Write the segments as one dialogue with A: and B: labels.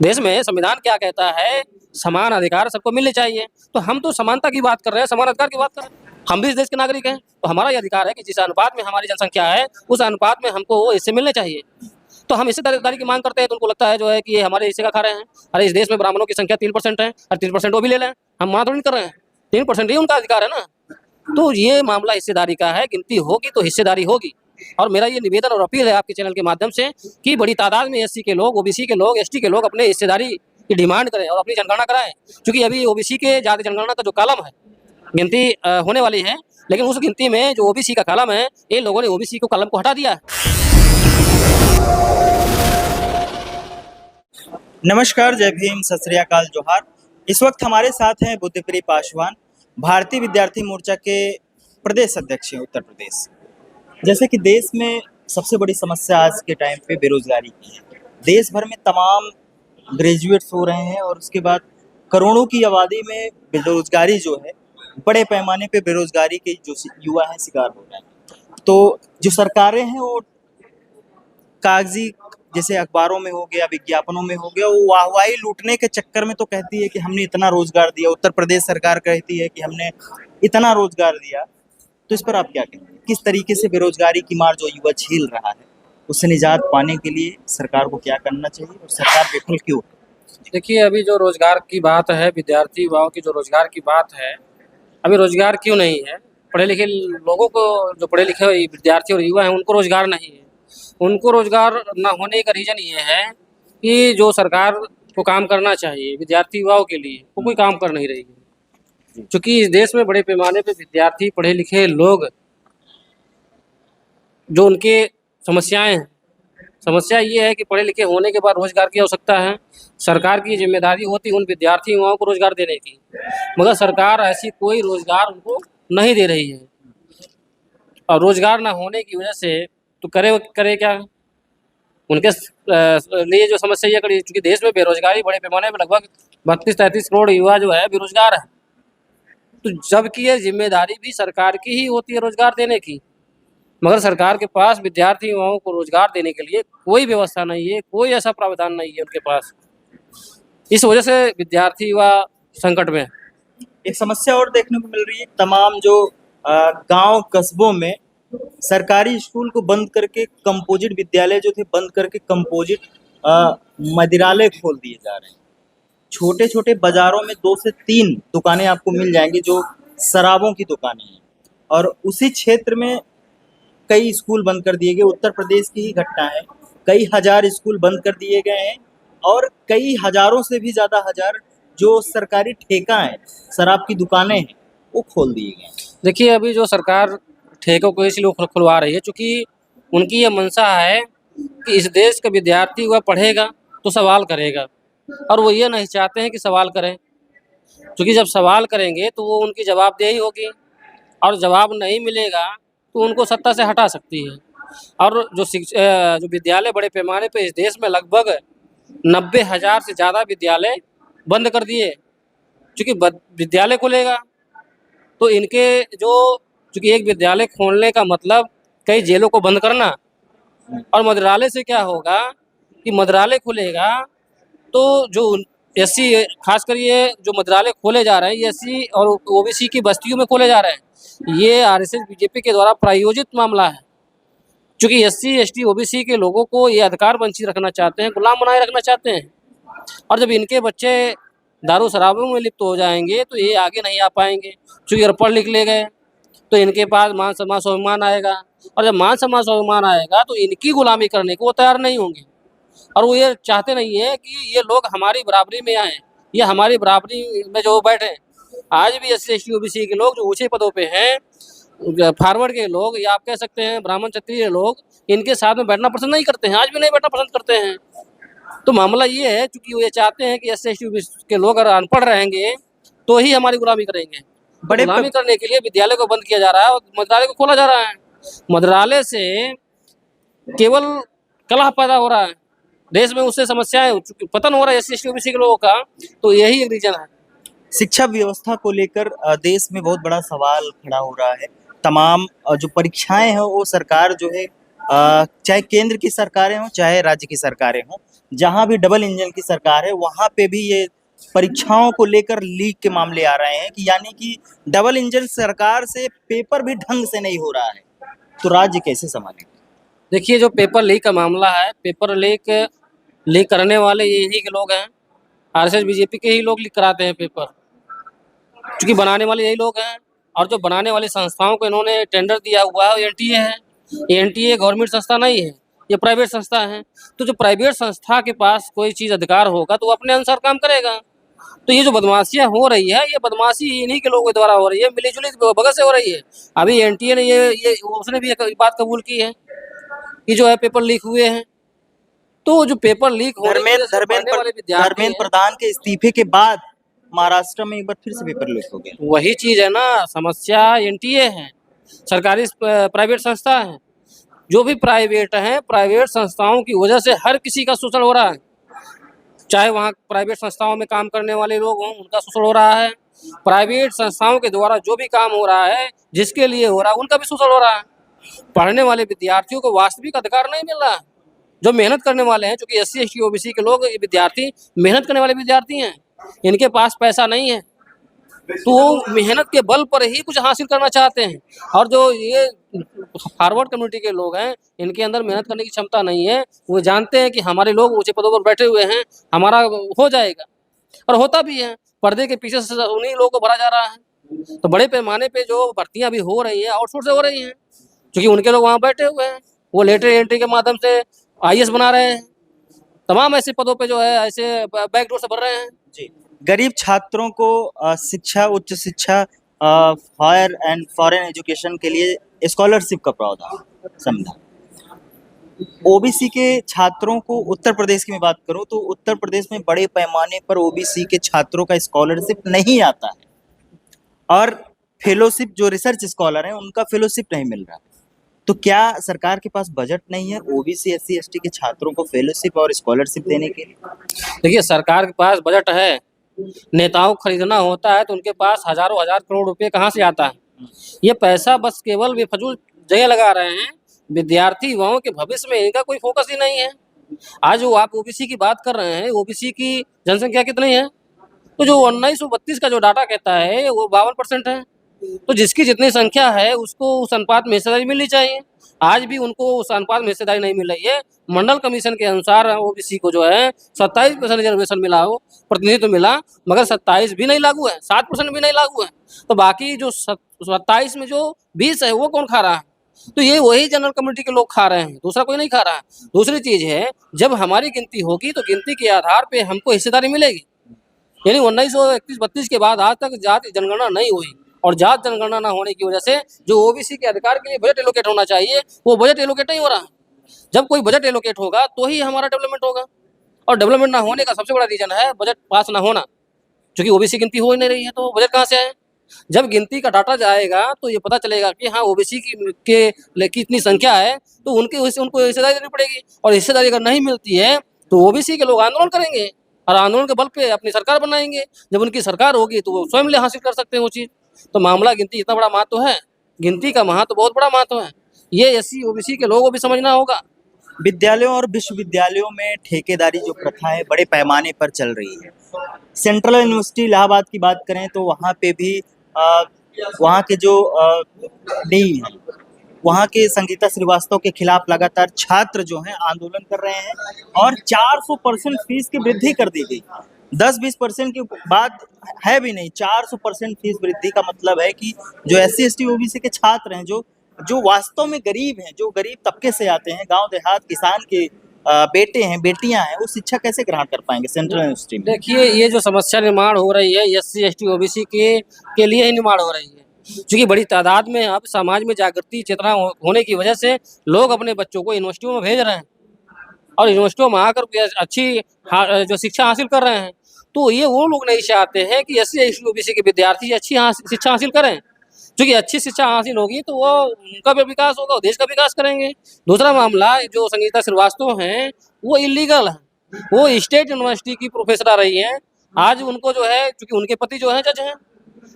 A: देश में संविधान क्या कहता है? समान अधिकार सबको मिलने चाहिए। तो हम तो समानता की बात कर रहे हैं, समान अधिकार की बात कर रहे हैं। हम भी इस देश के नागरिक हैं, तो हमारा ये अधिकार है कि जिस अनुपात में हमारी जनसंख्या है, उस अनुपात में हमको वो हिस्से मिलने चाहिए। तो हम हिस्सेदारी की मांग करते हैं, तो उनको लगता है जो है कि ये हमारे हिस्से का खा रहे हैं। अरे इस देश में ब्राह्मणों की संख्या 3% है, और 3% वो भी ले लें, हम मना थोड़ी नहीं कर रहे हैं। 3% ही उनका अधिकार है ना। तो ये मामला हिस्सेदारी का है, गिनती होगी तो हिस्सेदारी होगी। और मेरा ये निवेदन और अपील है आपके चैनल के माध्यम से कि बड़ी तादाद में एससी के लोग, ओबीसी के लोग, एसटी के लोग अपने हिस्सेदारी की डिमांड करें और अपनी जनगणना कराएं। क्योंकि अभी ओबीसी के जाति जनगणना का जो कॉलम है, गिनती होने वाली है, लेकिन उस गिनती में जो ओबीसी का कॉलम है, इन लोगों ने ओबीसी को कॉलम को हटा दिया है।
B: नमस्कार, जय भीम, सत श्री अकाल, जोहार। इस वक्त हमारे साथ हैं बुद्धिप्रिय पासवान, भारतीय विद्यार्थी मोर्चा के प्रदेश अध्यक्ष हैं उत्तर प्रदेश। जैसे कि देश में सबसे बड़ी समस्या आज के टाइम पे बेरोजगारी की है। देश भर में तमाम ग्रेजुएट्स हो रहे हैं और उसके बाद करोड़ों की आबादी में बेरोजगारी जो है, बड़े पैमाने पे बेरोजगारी के जो युवा हैं शिकार हो रहे हैं। तो जो सरकारें हैं वो कागजी, जैसे अखबारों में हो गया, विज्ञापनों में हो गया, वो वाहवाही लूटने के चक्कर में तो कहती है कि हमने इतना रोजगार दिया। उत्तर प्रदेश सरकार कहती है कि हमने इतना रोजगार दिया। तो इस पर आप क्या कहेंगे? किस तरीके से बेरोजगारी की मार जो युवा झेल रहा है, उससे निजात पाने के लिए सरकार को क्या करना चाहिए और सरकार विफल क्यों है?
A: देखिए, अभी जो रोजगार की बात है, विद्यार्थी युवाओं की जो रोजगार की बात है, अभी रोजगार क्यों नहीं है? पढ़े लिखे लोगों को, जो पढ़े लिखे विद्यार्थी और युवा हैं, उनको रोजगार नहीं है। उनको रोजगार ना होने का रीजन ये है कि जो सरकार को काम करना चाहिए विद्यार्थी युवाओं के लिए, वो कोई काम कर नहीं रही है। क्योंकि इस देश में बड़े पैमाने पे विद्यार्थी, पढ़े लिखे लोग, जो उनके समस्याएं हैं, समस्या ये है कि पढ़े लिखे होने के बाद रोजगार की आवश्यकता है। सरकार की जिम्मेदारी होती है उन विद्यार्थी युवाओं को रोजगार देने की, मगर सरकार ऐसी कोई रोजगार उनको नहीं दे रही है। और रोजगार ना होने की वजह से तो करे करे क्या? उनके लिए जो समस्या ये खड़ी, चूंकि देश में बेरोजगारी बड़े पैमाने में लगभग 32-33 करोड़ युवा जो है बेरोजगार है। तो जबकि ये जिम्मेदारी भी सरकार की ही होती है रोजगार देने की, मगर सरकार के पास विद्यार्थी युवाओं को रोजगार देने के लिए कोई व्यवस्था नहीं है, कोई ऐसा प्रावधान नहीं है उनके पास। इस वजह से विद्यार्थी युवा संकट में है।
B: एक समस्या और देखने को मिल रही है, तमाम जो गांव कस्बों में सरकारी स्कूल को बंद करके कंपोजिट विद्यालय जो थे बंद करके कंपोजिट मदिरालय खोल दिए जा रहे हैं। छोटे छोटे बाजारों में 2 से 3 दुकानें आपको मिल जाएंगी जो शराबों की दुकानें हैं, और उसी क्षेत्र में कई स्कूल बंद कर दिए गए। उत्तर प्रदेश की ही घटना है, कई हजार स्कूल बंद कर दिए गए हैं और कई हजारों से भी ज्यादा हजार जो सरकारी ठेका है, शराब की दुकानें हैं, वो खोल दिए गए हैं।
A: देखिए, अभी जो सरकार ठेकों को इसलिए खुलवा रही है क्योंकि उनकी ये मंशा है कि इस देश का विद्यार्थी वह पढ़ेगा तो सवाल करेगा, और वो ये नहीं चाहते हैं कि सवाल करें। क्योंकि जब सवाल करेंगे तो वो उनकी जवाबदेही होगी, और जवाब नहीं मिलेगा तो उनको सत्ता से हटा सकती है। और जो विद्यालय बड़े पैमाने पे इस देश में लगभग 90,000 से ज़्यादा विद्यालय बंद कर दिए। चूँकि विद्यालय खुलेगा तो इनके जो, चूँकि एक विद्यालय खोलने का मतलब कई जेलों को बंद करना, और मंत्रालय से क्या होगा कि मंत्रालय खुलेगा तो जो एससी, खासकर ये जो मंत्रालय खोले जा रहे हैं ये एससी और ओबीसी की बस्तियों में खोले जा रहे हैं। ये आरएसएस बीजेपी के द्वारा प्रायोजित मामला है। क्योंकि एससी एसटी ओबीसी के लोगों को ये अधिकार वंचित रखना चाहते हैं, गुलाम बनाए रखना चाहते हैं। और जब इनके बच्चे दारू शराबों में लिप्त हो जाएंगे तो ये आगे नहीं आ पाएंगे। क्योंकि अगर पढ़ लिख ले गए तो इनके पास मान सम्मान स्वाभिमान आएगा, और जब मान सम्मान स्वाभिमान आएगा तो इनकी गुलामी करने को वो तैयार नहीं होंगे। और वो ये चाहते नहीं है कि ये लोग हमारी बराबरी में आए, ये हमारी बराबरी में जो बैठे। आज भी एससी एसटी ओबीसी के लोग जो ऊंचे पदों पे हैं, फारवर्ड के लोग, या आप कह सकते हैं ब्राह्मण क्षत्रिय लोग, इनके साथ में बैठना पसंद नहीं करते हैं, आज भी नहीं बैठना पसंद करते हैं। तो मामला ये है, क्योंकि वो ये चाहते हैं कि एससी एसटी के लोग अगर अनपढ़ रहेंगे तो ही हमारी गुलामी करेंगे। बड़े गुलामी करने के लिए विद्यालय को बंद किया जा रहा है और मंत्रालय को खोला जा रहा है। मंत्रालय से केवल कलह पैदा हो रहा है देश में, उससे समस्याएं, पतन हो रहा है एससी एसटी ओबीसी के लोगों का। तो यही एक रीजन है।
B: शिक्षा व्यवस्था को लेकर देश में बहुत बड़ा सवाल खड़ा हो रहा है। तमाम जो परीक्षाएं हैं वो सरकार जो है, चाहे केंद्र की सरकारें हों चाहे राज्य की सरकारें हों, जहां भी डबल इंजन की सरकार है वहां पे भी ये परीक्षाओं को लेकर लीक के मामले आ रहे हैं कि यानी कि डबल इंजन सरकार से पेपर भी ढंग से नहीं हो रहा है, तो राज्य कैसे संभालेंगे?
A: देखिए, जो पेपर लीक का मामला है, पेपर लीक लीक करने वाले यही के लोग हैं, आरएसएस बीजेपी के ही लोग लीक कराते हैं पेपर, क्योंकि बनाने वाले यही लोग हैं। और जो बनाने वाली संस्थाओं को इन्होंने टेंडर दिया हुआ है, एनटीए है। एनटीए गवर्नमेंट संस्था नहीं है, ये प्राइवेट संस्था है। तो जो प्राइवेट संस्था के पास कोई चीज़ अधिकार होगा तो वो अपने अनुसार काम करेगा। तो ये जो बदमाशियां हो रही है, ये बदमाशी इन्हीं के लोगों के द्वारा हो रही है, मिली-जुली बगल से हो रही है। अभी एनटीए ने ये उसने भी एक बात कबूल की है कि जो है पेपर लीक हुए हैं। तो जो पेपर लीक होने की वजह से पढ़ने वाले विद्यार्थी
B: धर्मेंद्र
A: हैं,
B: प्रधान के इस्तीफे के बाद महाराष्ट्र में एक बार फिर से पेपर लीक हो गया।
A: वही चीज़ है ना, समस्या एनटीए है, सरकारी प्राइवेट संस्था है। जो भी प्राइवेट हैं, प्राइवेट संस्थाओं की वजह से हर किसी का शोषण हो रहा है। चाहे वहाँ प्राइवेट संस्थाओं में काम करने वाले लोग हों, उनका शोषण हो रहा है। प्राइवेट संस्थाओं के द्वारा जो भी काम हो रहा है, जिसके लिए हो रहा है, उनका भी शोषण हो रहा है। पढ़ने वाले विद्यार्थियों को वास्तविक अधिकार नहीं मिल रहा है। जो मेहनत करने वाले हैं, चूंकि एससी एसटी ओबीसी के लोग, ये विद्यार्थी मेहनत करने वाले विद्यार्थी हैं, इनके पास पैसा नहीं है, तो वो मेहनत के बल पर ही कुछ हासिल करना चाहते हैं। और जो ये फॉरवर्ड कम्युनिटी के लोग हैं, इनके अंदर मेहनत करने की क्षमता नहीं है। वो जानते हैं कि हमारे लोग ऊंचे पदों पर बैठे हुए हैं, हमारा हो जाएगा, और होता भी है। पर्दे के पीछे से उन्हीं लोगों को भरा जा रहा है। तो बड़े पैमाने पे जो भर्तियां अभी हो रही हैं, आउटसोर्स से हो रही हैं, क्योंकि उनके लोग वहाँ बैठे हुए हैं। वो लेटर एंट्री के माध्यम से आईएएस बना रहे हैं, तमाम ऐसे पदों पे जो है ऐसे बैकडोर से भर रहे हैं।
B: जी, गरीब छात्रों को शिक्षा, उच्च शिक्षा, हायर एंड फॉरेन एजुकेशन के लिए स्कॉलरशिप का प्रावधान समझा। ओबीसी के छात्रों को, उत्तर प्रदेश की मैं बात करूं तो उत्तर प्रदेश में बड़े पैमाने पर ओबीसी के छात्रों का स्कॉलरशिप नहीं आता है, और फेलोशिप, जो रिसर्च स्कॉलर हैं उनका फेलोशिप नहीं मिल रहा है। तो क्या सरकार के पास बजट नहीं है ओबीसी एससी एसटी के छात्रों को फेलोशिप और स्कॉलरशिप देने के लिए?
A: देखिए, सरकार के पास बजट है, नेताओं को खरीदना होता है तो उनके पास हजारों हजार करोड़ रुपए कहाँ से आता है? ये पैसा बस केवल बेफजूल जगह लगा रहे हैं। विद्यार्थी युवाओं के भविष्य में इनका कोई फोकस ही नहीं है। आज वो आप ओबीसी की बात कर रहे हैं, ओबीसी की जनसंख्या कितनी है? तो जो 1932 का जो डाटा कहता है वो 52% है। तो जिसकी जितनी संख्या है उसको उस अनुपात में हिस्सेदारी मिलनी चाहिए। आज भी उनको उस अनुपात में हिस्सेदारी नहीं मिल रही है। मंडल कमीशन के अनुसार ओबीसी को जो है 27% रिजर्वेशन मिला हो, प्रतिनिधित्व मिला, मगर 27 भी नहीं लागू है, 7% भी नहीं लागू है। तो बाकी जो 27 में जो 20 है वो कौन खा रहा है? तो ये वही जनरल कम्युनिटी के लोग खा रहे हैं, दूसरा कोई नहीं खा रहा है। दूसरी चीज है, जब हमारी गिनती होगी तो गिनती के आधार पे हमको हिस्सेदारी मिलेगी। यानी 1931-32 के बाद आज तक जाति जनगणना नहीं हुई, और जात जनगणना न होने की वजह से जो ओबीसी के अधिकार के लिए बजट एलोकेट होना चाहिए, वो बजट एलोकेट नहीं हो रहा। जब कोई बजट एलोकेट होगा तो ही हमारा डेवलपमेंट होगा, और डेवलपमेंट ना होने का सबसे बड़ा रीजन है बजट पास ना होना, क्योंकि ओबीसी गिनती हो ही नहीं रही है, तो बजट कहाँ से आए? जब गिनती का डाटा जाएगा तो ये पता चलेगा कि हाँ, ओबीसी की इतनी संख्या है, तो उनको हिस्सेदारी देनी पड़ेगी, और हिस्सेदारी अगर नहीं मिलती है तो ओबीसी के लोग आंदोलन करेंगे, और आंदोलन के बल पे अपनी सरकार बनाएंगे। जब उनकी सरकार होगी तो वो स्वयं ले हासिल कर सकते हैं वो चीज़। तो मामला गिनती इतना बड़ा महत्व है, गिनती का महत्व बहुत बड़ा महत्व है, ये एससी ओबीसी के लोगों को भी समझना होगा।
B: विद्यालयों और विश्वविद्यालयों में ठेकेदारी जो प्रथा है बड़े पैमाने पर चल रही है। सेंट्रल यूनिवर्सिटी इलाहाबाद की बात करें तो वहाँ पे भी वहाँ के जो डीन हैं, वहाँ के संगीता श्रीवास्तव के खिलाफ लगातार छात्र जो हैं आंदोलन कर रहे हैं, और 400% फीस की वृद्धि कर दी गई। 10-20% की बात है भी नहीं, 400% फीस वृद्धि का मतलब है कि जो एससी एसटी ओबीसी के छात्र हैं, जो वास्तव में गरीब हैं, जो गरीब तबके से आते हैं, गांव देहात किसान के बेटे हैं, बेटियां हैं, वो शिक्षा कैसे ग्रहण कर पाएंगे सेंट्रल यूनिवर्सिटी में?
A: देखिए, ये जो समस्या निर्माण हो रही है एससी एसटी ओबीसी के लिए ही निर्माण हो रही है, क्योंकि बड़ी तादाद में अब समाज में जागृति चेतना होने की वजह से लोग अपने बच्चों को यूनिवर्सिटियों में भेज रहे हैं, और यूनिवर्सिटियों में आकर के अच्छी जो शिक्षा हासिल कर रहे हैं। तो ये वो लोग नहीं चाहते हैं कि एससी एसटी ओबीसी के विद्यार्थी अच्छी शिक्षा हासिल करें, क्योंकि अच्छी शिक्षा हासिल होगी तो वो उनका भी विकास होगा, देश का विकास करेंगे। दूसरा मामला, जो संगीता श्रीवास्तव हैं वो इलीगल है, वो स्टेट यूनिवर्सिटी की प्रोफेसर रही हैं। आज उनको जो है, क्योंकि उनके पति जो है जज हैं,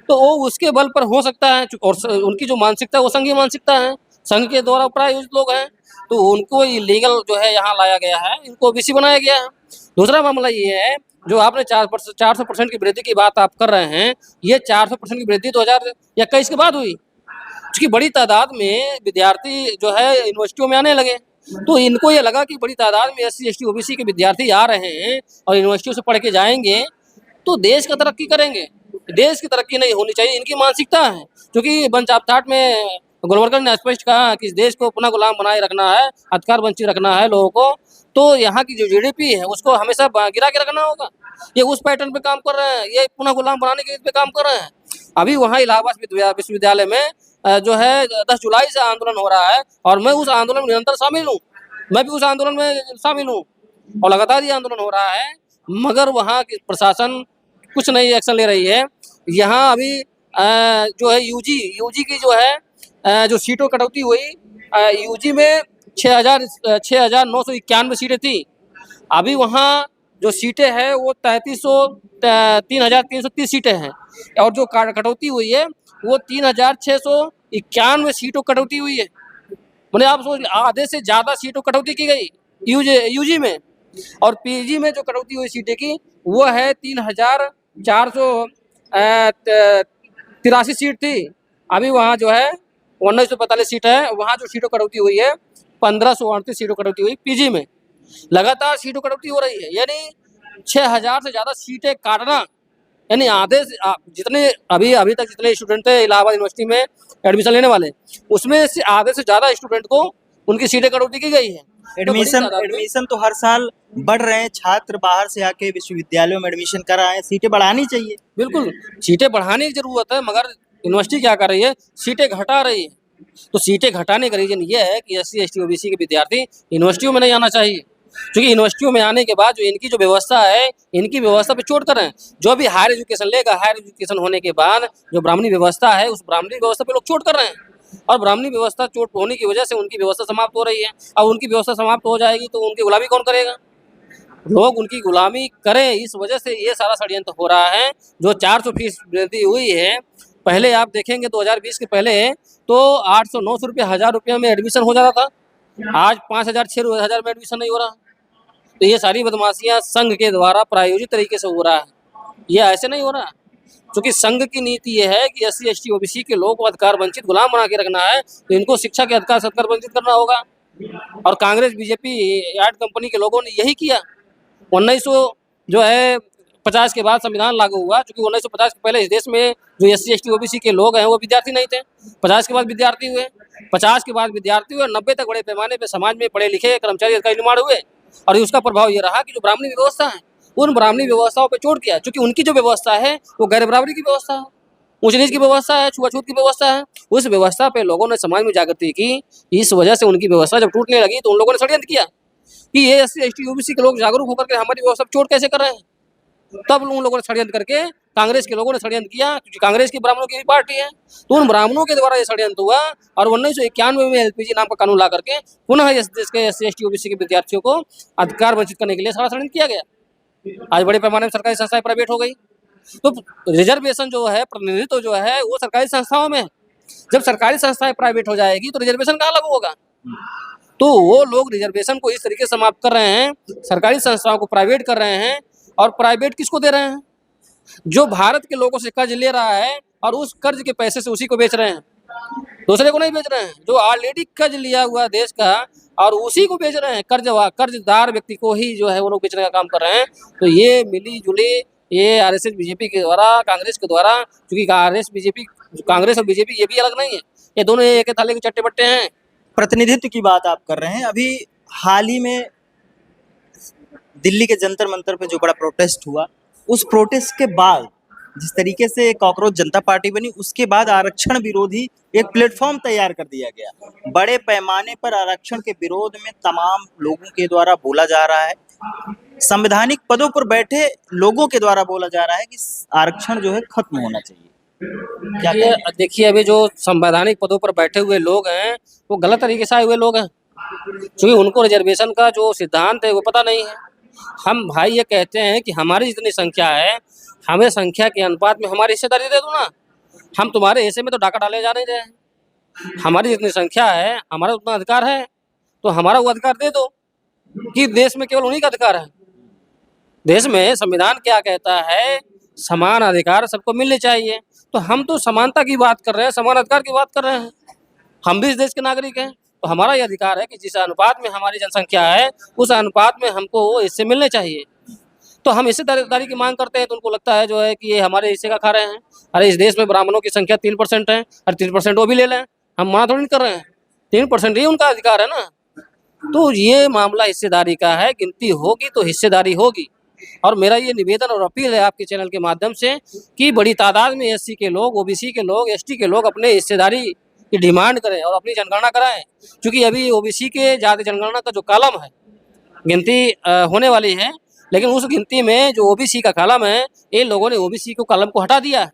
A: तो वो उसके बल पर हो सकता है, और उनकी जो मानसिकता है वो संघीय मानसिकता है, संघ के द्वारा प्रायोजित लोग हैं, तो उनको इलीगल जो है यहाँ लाया गया है, इनको ओबीसी बनाया गया है। दूसरा मामला ये है, जो आपने 400% की वृद्धि की बात आप कर रहे हैं, ये 400% की वृद्धि 2021 के बाद हुई, क्योंकि बड़ी तादाद में विद्यार्थी जो है यूनिवर्सिटियों में आने लगे, तो इनको ये लगा कि बड़ी तादाद में SC ST OBC के विद्यार्थी आ रहे हैं और यूनिवर्सिटियों से पढ़ के जाएंगे तो देश का तरक्की करेंगे। देश की तरक्की नहीं होनी चाहिए, इनकी मानसिकता है। क्योंकि बनचापठाट में गोलवलकर ने स्पष्ट कहा कि इस देश को अपना गुलाम बनाए रखना है, अधिकार वंचित रखना है लोगों को, तो यहाँ की जो GDP है उसको हमेशा गिरा के रखना होगा। ये उस पैटर्न पे काम कर रहे हैं, ये पुनः गुलाम बनाने के पे काम कर रहे हैं। अभी वहाँ इलाहाबाद विश्वविद्यालय में जो है 10 जुलाई से आंदोलन हो रहा है और मैं उस आंदोलन में निरंतर शामिल हूँ, मैं भी उस आंदोलन में शामिल हूँ और लगातार ये आंदोलन हो रहा है, मगर वहाँ की प्रशासन कुछ नहीं एक्शन ले रही है। यहाँ अभी जो है यूजी की जो है जो सीटों कटौती हुई, यूजी में 6,991 सीटें थी, अभी वहाँ जो सीटें हैं वो 3,330 सीटें हैं और जो कटौती हुई है वो 3,691 सीटों कटौती हुई है। मैंने आप सोच, आधे से ज़्यादा सीटों कटौती की गई यूजी में, और पीजी में जो कटौती हुई सीटें की वो है 3,483 सीट थी, अभी वहाँ जो है 1945 सीट है, वहाँ जो सीटों कटौती हुई है 1,538 सीटों कटौती हुई पीजी में। लगातार सीटों कटौती हो रही है, यानी 6,000 से ज़्यादा सीटें काटना, यानी आधे से जितने अभी तक जितने स्टूडेंट थे इलाहाबाद यूनिवर्सिटी में एडमिशन लेने वाले, उसमें से आधे से ज़्यादा स्टूडेंट को उनकी सीटें कटौती की गई है।
B: एडमिशन तो हर साल बढ़ रहे हैं, छात्र बाहर से आके विश्वविद्यालयों में एडमिशन कर रहे हैं, सीटें बढ़ानी चाहिए।
A: बिल्कुल सीटें बढ़ाने की जरूरत है, मगर यूनिवर्सिटी क्या कर रही है, सीटें घटा रही है। तो सीटें घटाने का रीजन ये है कि SC ST OBC के विद्यार्थी यूनिवर्सिटियों में नहीं आना चाहिए, क्योंकि यूनिवर्सिटियों में आने के बाद जो इनकी जो व्यवस्था है, इनकी व्यवस्था पे चोट कर रहे हैं। जो भी हायर एजुकेशन लेगा, हायर एजुकेशन होने के बाद जो ब्राह्मणी व्यवस्था है, उस ब्राह्मणी व्यवस्था पे लोग चोट कर रहे हैं, और ब्राह्मणी व्यवस्था चोट होने की वजह से उनकी व्यवस्था समाप्त हो रही है। अब उनकी व्यवस्था समाप्त हो जाएगी तो उनकी गुलामी कौन करेगा? लोग उनकी गुलामी करें, इस वजह से ये सारा षड्यंत्र हो रहा है। जो 400% वृद्धि हुई है, पहले आप देखेंगे 2020 के पहले तो 800-900 रुपये, 1,000 रुपये में एडमिशन हो जाता था, आज 5,000-6,000 में एडमिशन नहीं हो रहा। तो ये सारी बदमाशियां संघ के द्वारा प्रायोजित तरीके से हो रहा है, ये ऐसे नहीं हो रहा, क्योंकि संघ की नीति ये है कि SC ST OBC के लोगों को अधिकार वंचित गुलाम बना के रखना है, तो इनको शिक्षा के अधिकार सत्कार वंचित करना होगा। और कांग्रेस BJP एड कंपनी के लोगों ने यही किया। 1950 के बाद संविधान लागू हुआ, क्योंकि 1950 के पहले इस देश में जो SC ST OBC के लोग हैं वो विद्यार्थी नहीं थे, 50 के बाद विद्यार्थी हुए, 50 के बाद विद्यार्थी हुए, 90 तक बड़े पैमाने पर समाज में पढ़े लिखे कर्मचारी अधिकारी निर्माण हुए, और उसका प्रभाव ये रहा कि जो ब्राह्मणी व्यवस्था है उन ब्राह्मणी व्यवस्थाओं पर चोट किया, क्योंकि उनकी जो व्यवस्था है वो गैर बराबरी की व्यवस्था है, ऊंच नीच की व्यवस्था है, छुआछूत की व्यवस्था है। उस व्यवस्था पे लोगों ने समाज में जागृति की, इस वजह से उनकी व्यवस्था जब टूटने लगी तो उन लोगों ने षड्यंत्र किया कि ये SC ST OBC के लोग जागरूक होकर के हमारी व्यवस्था पे चोट कैसे कर रहे हैं। तब उन लोगों ने षड्यंत्र करके, कांग्रेस के लोगों ने षड्यंत्र किया, क्योंकि कांग्रेस की ब्राह्मणों की पार्टी है, तो उन ब्राह्मणों के द्वारा ये षड्यंत्र हुआ, और 1991 में LPG नाम का कानून ला करके पुनः इस देश के SC ST OBC के विद्यार्थियों को अधिकार वंचित करने के लिए सारा षड्यंत्र किया गया। आज बड़े पैमाने में सरकारी संस्थाएं प्राइवेट हो गई, तो रिजर्वेशन जो है, प्रतिनिधित्व जो है वो सरकारी संस्थाओं में है। जब सरकारी संस्थाएं प्राइवेट हो जाएगी तो रिजर्वेशन कहाँ लागू होगा? तो वो लोग रिजर्वेशन को इस तरीके से समाप्त कर रहे हैं, सरकारी संस्थाओं को प्राइवेट कर रहे हैं, और प्राइवेट किसको दे रहे हैं? जो भारत के लोगों से कर्ज ले रहा है और उस कर्ज के पैसे से उसी को बेच रहे हैं, दूसरे को नहीं बेच रहे हैं। जो ऑलरेडी कर्ज लिया हुआ देश का और उसी को बेच रहे हैं, कर्जदार व्यक्ति को ही जो है वो लोग बेचने का काम कर रहे हैं। तो ये मिली जुली, ये RSS BJP के द्वारा, कांग्रेस के द्वारा, क्योंकि कांग्रेस और BJP ये भी अलग नहीं है, ये दोनों एक थाले के चट्टे बट्टे हैं।
B: प्रतिनिधित्व की बात आप कर रहे हैं, अभी हाल ही में दिल्ली के जंतर मंतर पे जो बड़ा प्रोटेस्ट हुआ, उस प्रोटेस्ट के बाद जिस तरीके से कॉकरोच जनता पार्टी बनी, उसके बाद आरक्षण विरोधी एक प्लेटफॉर्म तैयार कर दिया गया। बड़े पैमाने पर आरक्षण के विरोध में तमाम लोगों के द्वारा बोला जा रहा है, संवैधानिक पदों पर बैठे लोगों के द्वारा बोला जा रहा है कि आरक्षण जो है खत्म होना चाहिए। क्या
A: ये देखिए, अभी जो संवैधानिक पदों पर बैठे हुए लोग हैं वो गलत तरीके से आए हुए लोग हैं, क्योंकि उनको रिजर्वेशन का जो सिद्धांत है वो पता नहीं है। हम भाई ये कहते हैं कि हमारी जितनी संख्या है, हमें संख्या के अनुपात में हमारी हिस्सेदारी दे दो ना, हम तुम्हारे हिस्से में तो डाका डाले जा नहीं रहे हैं। हमारी जितनी संख्या है हमारा उतना अधिकार है, तो हमारा वो अधिकार दे दो कि देश में केवल उन्हीं का अधिकार है। देश में संविधान क्या कहता है, समान अधिकार सबको मिलने चाहिए। तो हम तो समानता की बात कर रहे हैं, समान अधिकार की बात कर रहे हैं। हम भी इस देश के नागरिक हैं, तो हमारा ये अधिकार है कि जिस अनुपात में हमारी जनसंख्या है उस अनुपात में हमको हिस्से मिलने चाहिए। तो हम हिस्सेदारी की मांग करते हैं तो उनको लगता है जो है कि ये हमारे हिस्से का खा रहे हैं। अरे इस देश में ब्राह्मणों की संख्या 3% है, और 3% वो भी ले लें, हम मना थोड़ी नहीं कर रहे हैं। 3% ही उनका अधिकार है ना। तो ये मामला हिस्सेदारी का है, गिनती होगी तो हिस्सेदारी होगी। और मेरा ये निवेदन और अपील है आपके चैनल के माध्यम से कि बड़ी तादाद में एससी के लोग, ओबीसी के लोग, एसटी के लोग अपने हिस्सेदारी की डिमांड करें और अपनी जनगणना कराएं। क्योंकि अभी ओबीसी के जाति जनगणना का जो कॉलम है, गिनती होने वाली है, लेकिन उस गिनती में जो ओबीसी का कॉलम है, इन लोगों ने ओबीसी को कॉलम को हटा दिया है।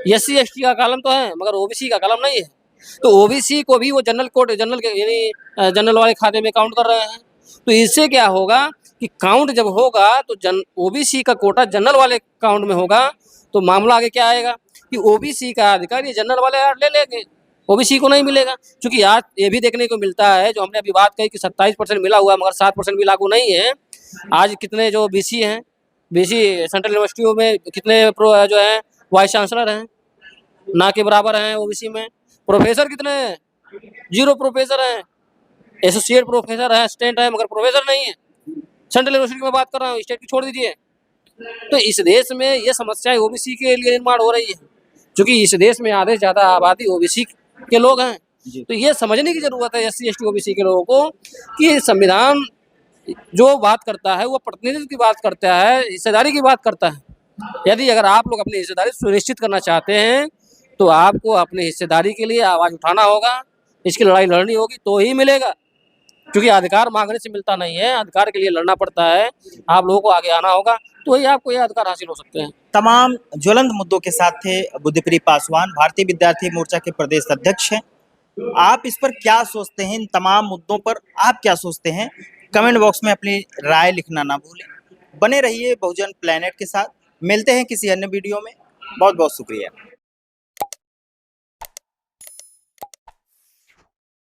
A: एससी एसटी का कॉलम तो है मगर ओबीसी का कॉलम नहीं है। तो ओबीसी को भी वो जनरल कोड, जनरल के यानी जनरल वाले खाते में काउंट कर रहे हैं। तो इससे क्या होगा कि काउंट जब होगा तो ओबीसी का कोटा जनरल वाले काउंट में होगा। तो मामला आगे क्या आएगा कि ओबीसी का अधिकार ये जनरल वाले ले लेंगे, ओबीसी को नहीं मिलेगा। क्योंकि आज ये भी देखने को मिलता है, जो हमने अभी बात कही कि 27% मिला हुआ मगर 7% भी लागू नहीं है। आज कितने जो बीसी हैं, बीसी सेंट्रल यूनिवर्सिटियों में कितने जो है वाइस चांसलर हैं, ना के बराबर हैं। ओबीसी में प्रोफेसर कितने हैं, 0 प्रोफेसर हैं। एसोसिएट प्रोफेसर है, असिस्टेंट है, मगर प्रोफेसर नहीं है। सेंट्रल यूनिवर्सिटी में बात कर रहा हूँ, स्टेट की छोड़ दीजिए। तो इस देश में ये समस्याएं ओबीसी के लिए निर्माण हो रही है, क्योंकि इस देश में आधे से ज्यादा आबादी ओबीसी के लोग हैं। तो ये समझने की जरूरत है एससी एसटी ओबीसी के लोगों को कि संविधान जो बात करता है वो प्रतिनिधित्व की बात करता है, हिस्सेदारी की बात करता है। यदि अगर आप लोग अपनी हिस्सेदारी सुनिश्चित करना चाहते हैं तो आपको अपनी हिस्सेदारी के लिए आवाज उठाना होगा, इसकी लड़ाई लड़नी होगी तो ही मिलेगा। क्योंकि अधिकार मांगने से मिलता नहीं है, अधिकार के लिए लड़ना पड़ता है। आप लोगों को आगे आना होगा तो ही आपको ये अधिकार हासिल हो सकते हैं।
B: तमाम ज्वलंत मुद्दों के साथ थे बुद्धिप्रिय पासवान, भारतीय विद्यार्थी मोर्चा के प्रदेश अध्यक्ष हैं। आप इस पर क्या सोचते हैं, इन तमाम मुद्दों पर आप क्या सोचते हैं? कमेंट बॉक्स में अपनी राय लिखना ना भूलें। बने रहिए बहुजन प्लेनेट के साथ। मिलते हैं किसी अन्य वीडियो में। बहुत बहुत शुक्रिया।